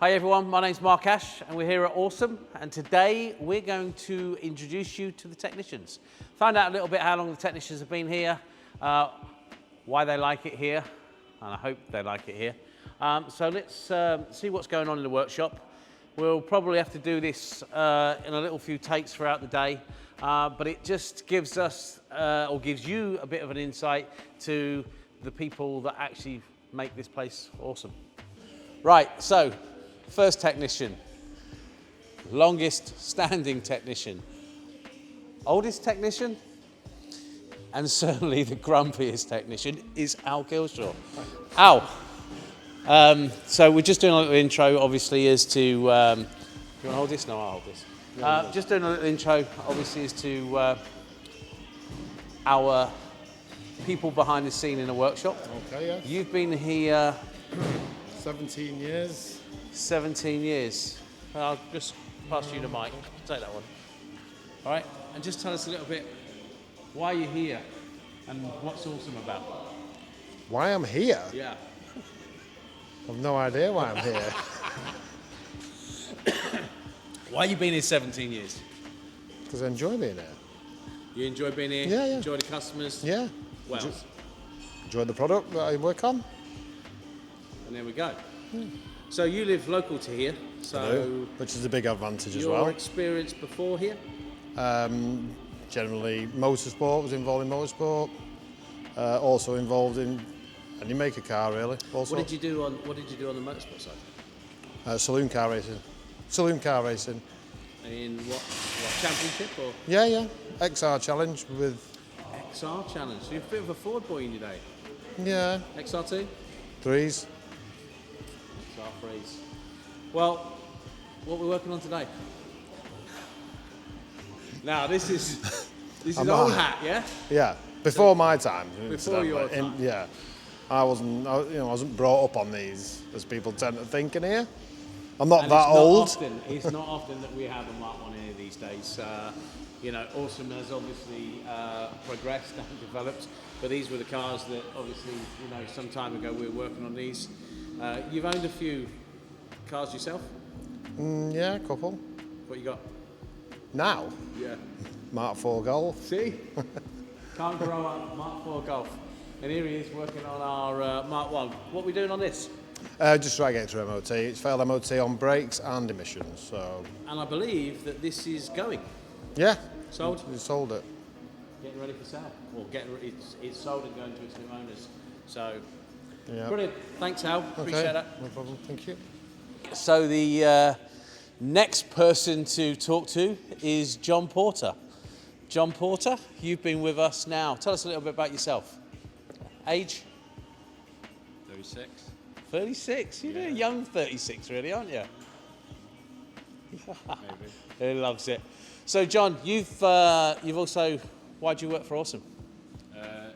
Hi everyone, my name's Mark Ash and we're here at Awesome, and today we're going to introduce you to the technicians. Find out a little bit how long the technicians have been here, why they like it here, and I hope they like it here. So let's see what's going on in the workshop. We'll probably have to do this in a little few takes throughout the day, but it just gives us, or gives you a bit of an insight to the people that actually make this place awesome. Right, so first technician, longest standing technician, oldest technician, and certainly the grumpiest technician is Al Kilshaw. Al, so we're just doing a little intro, obviously, as to, you want to hold this? No, I'll hold this. Just doing a little intro, obviously, as to our people behind the scene in the workshop. Okay, yeah. You've been here 17 years. 17 years. I'll just pass you the mic. Take that one. All right, and just tell us a little bit why you're here and what's Awesome about. Why I'm here? Yeah. I've no idea why I'm here. Why you been here 17 years? Because I enjoy being here. You enjoy being here? Yeah, yeah. Enjoy the customers? Yeah. Well, Enjoy the product that I work on. and there we go. So you live local to here, so Which is a big advantage as your well. experience before here? Generally, motorsport, was involved in motorsport. Also involved in any make a car, really. What did you do on the motorsport side? Saloon car racing. Saloon car racing. In what championship or Yeah. XR challenge with, XR challenge? So you're a bit of a Ford boy in your day. yeah, XR2? 3s. Phrase. Well, what we're working on today? Now this is old hat, yeah. Yeah, before my time. Before your time. Yeah, I wasn't brought up on these, as people tend to think in here. I'm not And that old. It's not often that we have a Mark 1 here these days. Awesome has obviously progressed and developed, but these were the cars that obviously, some time ago we were working on these. You've owned a few cars yourself? Yeah, a couple. What you got? Now, Yeah. Mark 4 Golf. See? Can't grow up, Mark 4 Golf. And here he is working on our Mark 1. What are we doing on this? Just try to get it through MOT. It's failed MOT on brakes and emissions, so... And I believe that this is going. Yeah. Sold? We sold it. Getting ready for sale. Or it's sold and going to its new owners. So, Yeah. brilliant. Thanks, Al. Appreciate Okay, that. no problem, thank you. So the next person to talk to is John Porter. John Porter, you've been with us now. Tell us a little bit about yourself. Age? 36. 36. You're a young 36, really, aren't you? Maybe. He loves it. So, John, you've also, why do you work for Awesome?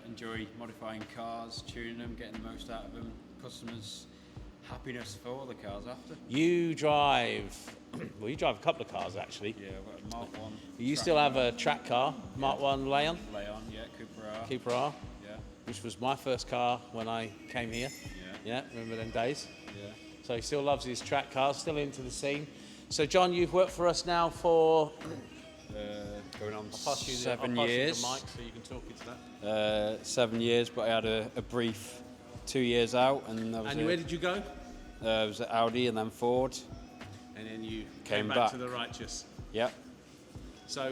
Enjoy modifying cars, tuning them, getting the most out of them, customers' happiness for all the cars after. You drive, well, you drive a couple of cars, actually. Yeah, I've got a Mark 1. You still have a track car, Mark 1 Leon, yeah, Cooper R. Cooper R, Yeah, which was my first car when I came here. yeah, Yeah, remember them days? yeah. So he still loves his track cars, still into the scene. So John, you've worked for us now for... Going on I'll pass you 7 the years. mic so you can talk into that. 7 years, but I had a brief 2 years out, and Where did you go? I was at Audi and then Ford. And then you Came back back. to the righteous. Yeah, So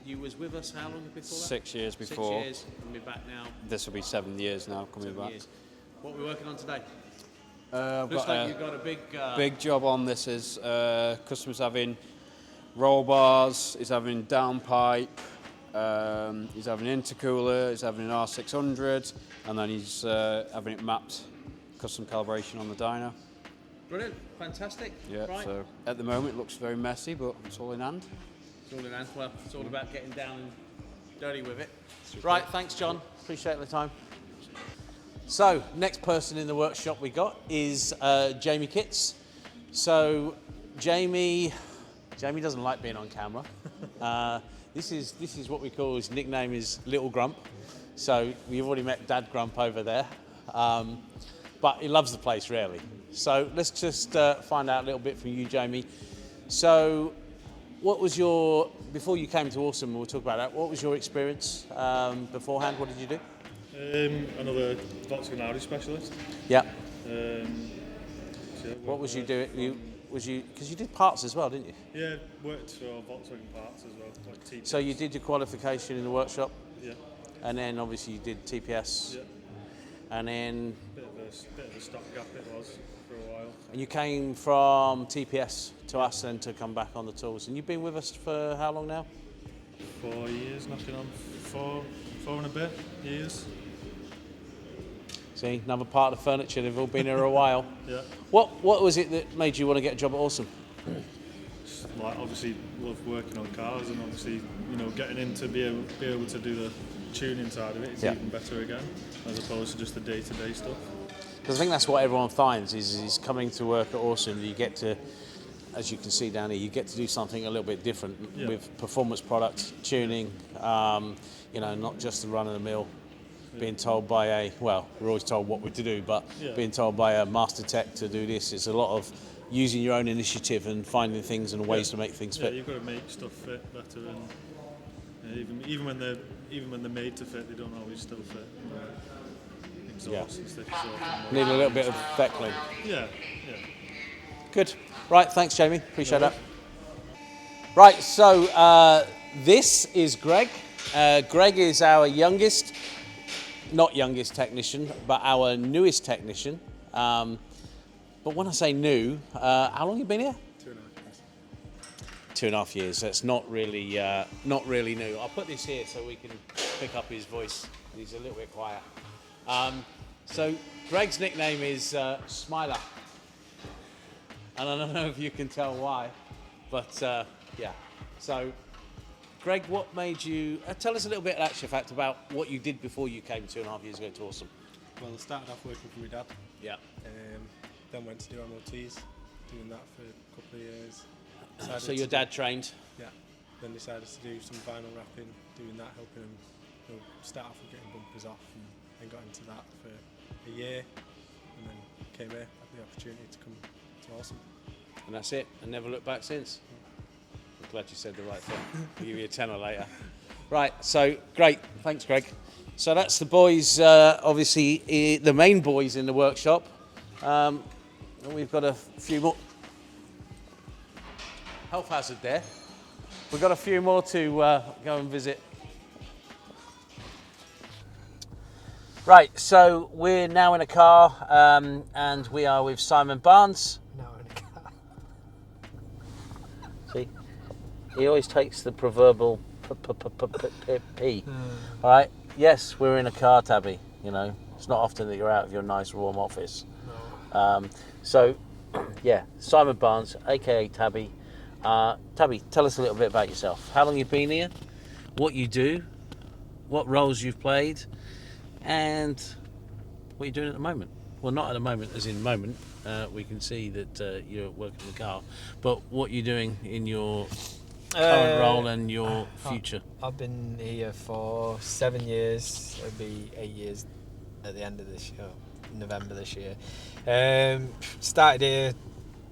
you was with us how long before that? 6 years before. 6 years, and we're back now. This will be 7 years now coming 7 back. years. What are we working on today? I've Looks got like a you've got a big... big job on this. Is customers having roll bars, he's having downpipe, he's having intercooler, he's having an R600, and then he's having it mapped, custom calibration on the dyno. Brilliant, fantastic. Yeah, Right. so at the moment it looks very messy, but it's all in hand. It's all in hand. Well, it's all about getting down and dirty with it. Right, thanks, John. Appreciate the time. So, next person in the workshop we got is Jamie Kitts. So, Jamie doesn't like being on camera. This is what we call, his nickname is Little Grump. So, you've already met Dad Grump over there. But he loves the place, really. So let's just find out a little bit from you, Jamie. So what was your, before you came to Awesome, we'll talk about that, what was your experience beforehand? What did you do? Another Volkswagen Audi specialist. Yeah. So yeah, What was you doing? Because you did parts as well, didn't you? Yeah, worked for Volkswagen parts as well, like TPS. So you did your qualification in the workshop, Yeah. and then obviously you did TPS, Yeah. and then Bit of a stopgap it was for a while. and you came from TPS to us and to come back on the tools. And you've been with us for how long now? 4 years, knocking on four and a bit years. See, another part of the furniture. They've all been here a while. Yeah. What was it that made you want to get a job at Awesome? Like obviously love working on cars, and obviously getting in to be able to do the tuning side of it is even better again, as opposed to just the day-to-day stuff. Because I think that's what everyone finds is coming to work at Awesome. You get to, as you can see down here, you get to do something a little bit different with performance products, tuning. Not just the run-of-the-mill. Being told by we're always told what we're to do, but being told by a master tech to do this, it's a lot of using your own initiative and finding things and ways to make things fit. Yeah, you've got to make stuff fit better, and even when they're made to fit, they don't always still fit. Exhaust and stick exhaust. Need a little bit of vet clean. Yeah. Good. Right, thanks, Jamie. Appreciate that. Right, so this is Greg. Greg is our not youngest technician, but our newest technician. But when I say new, how long have you been here? 2.5 years. 2.5 years. That's not really new. I'll put this here so we can pick up his voice. He's a little bit quiet. So Greg's nickname is Smiler, and I don't know if you can tell why, but yeah. So Greg, what made you tell us a little bit actually fact about what you did before you came 2.5 years ago to Awesome? Well, I started off working for my dad. Yeah. Then went to do MOTs, doing that for a couple of years. So your dad trained? Yeah. Then decided to do some vinyl wrapping, doing that, helping him start off with getting bumpers off, and got into that for a year, and then came here, had the opportunity to come to Awesome. And that's it, and never looked back since? I'm glad you said the right thing. I'll give you a tenner later. Right, so great, thanks Greg. So that's the boys, obviously the main boys in the workshop. And we've got a few more. Health hazard there. We've got a few more to go and visit. Right, so we're now in a car and we are with Simon Barnes. Now in a car. See, he always takes the proverbial P. All right, yes, we're in a car, Tabby. It's not often that you're out of your nice warm office. So, yeah, Simon Barnes, aka Tabby. Tabby, tell us a little bit about yourself. How long you've been here, what you do, what roles you've played, and what you're doing at the moment. Well, not at the moment, as in moment. We can see that you're working in the car, but what you're doing in your current role and your future. I've been here for 7 years. It'll be 8 years at the end of this year, November this year. Started here,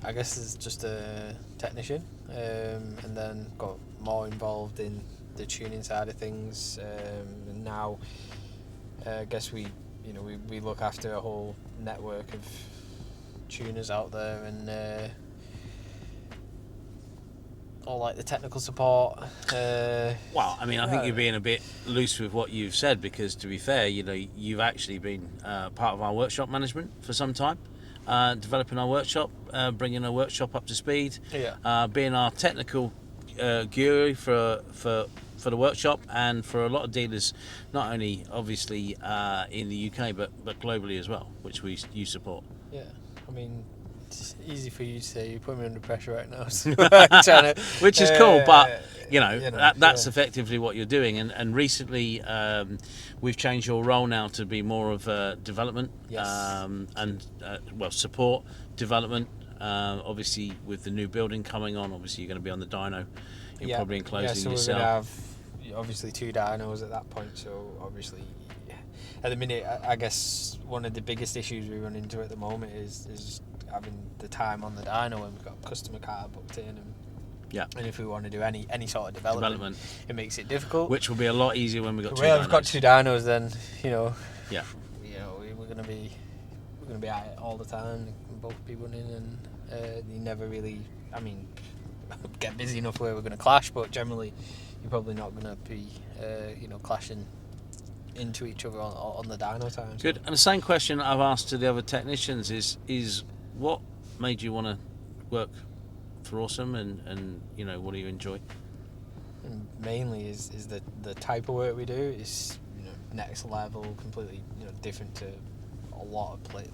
I guess, as just a technician, and then got more involved in the tuning side of things. And now, I guess we look after a whole network of tuners out there, and all like the technical support. Well, I mean, I think you're being a bit loose with what you've said, because to be fair, you've actually been part of our workshop management for some time, developing our workshop, bringing our workshop up to speed, being our technical guru for the workshop and for a lot of dealers, not only obviously in the UK but globally as well, which you support. Yeah, I mean, it's easy for you to say. You put me under pressure right now, so I'm trying to, which is cool, but that's effectively what you're doing. And recently we've changed your role now to be more of development, and support development. Obviously, with the new building coming on, obviously you're going to be on the dyno. You're probably enclosing so yourself. we're going to have obviously 2 dynos at that point. So obviously, at the minute, I guess one of the biggest issues we run into at the moment is having the time on the dyno when we've got a customer car booked in, and if we want to do any sort of development, it makes it difficult. Which will be a lot easier when we've got two Well, dynos. we've got 2 dynos, then Yeah. we're gonna be at it all the time. They can both be running, and you never really, I mean, get busy enough where we're gonna clash, but generally you're probably not gonna be clashing into each other on the dyno times. Good. And the same question I've asked to the other technicians is what made you want to work for Awesome, and what do you enjoy? And mainly is the type of work we do is next level, completely different to a lot of places.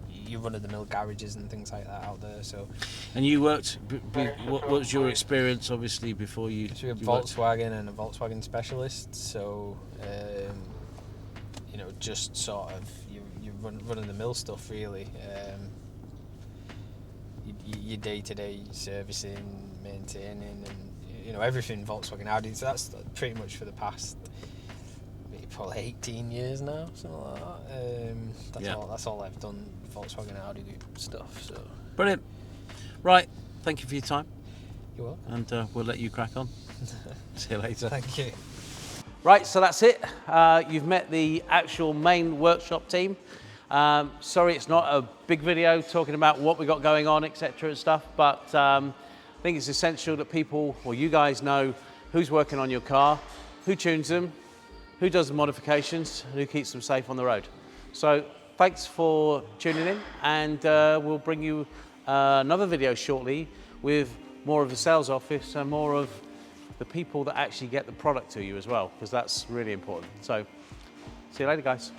You run of the mill garages and things like that out there. So. And you worked. What was your experience, obviously, before you? So you're Volkswagen and a Volkswagen specialist. So just sort of you running the mill stuff really. Your day-to-day servicing, maintaining, and everything Volkswagen Audi. So that's pretty much for the past probably 18 years now, something like that. That's all I've done, Volkswagen Audi stuff. So brilliant. Right, thank you for your time. You're welcome. And we'll let you crack on. See you later. Thank you. Right, so that's it. You've met the actual main workshop team. Sorry it's not a big video talking about what we got going on, etc. and stuff, but I think it's essential that people, or you guys, know who's working on your car, who tunes them, who does the modifications, and who keeps them safe on the road. So thanks for tuning in, and we'll bring you another video shortly with more of the sales office and more of the people that actually get the product to you as well, because that's really important. So see you later, guys.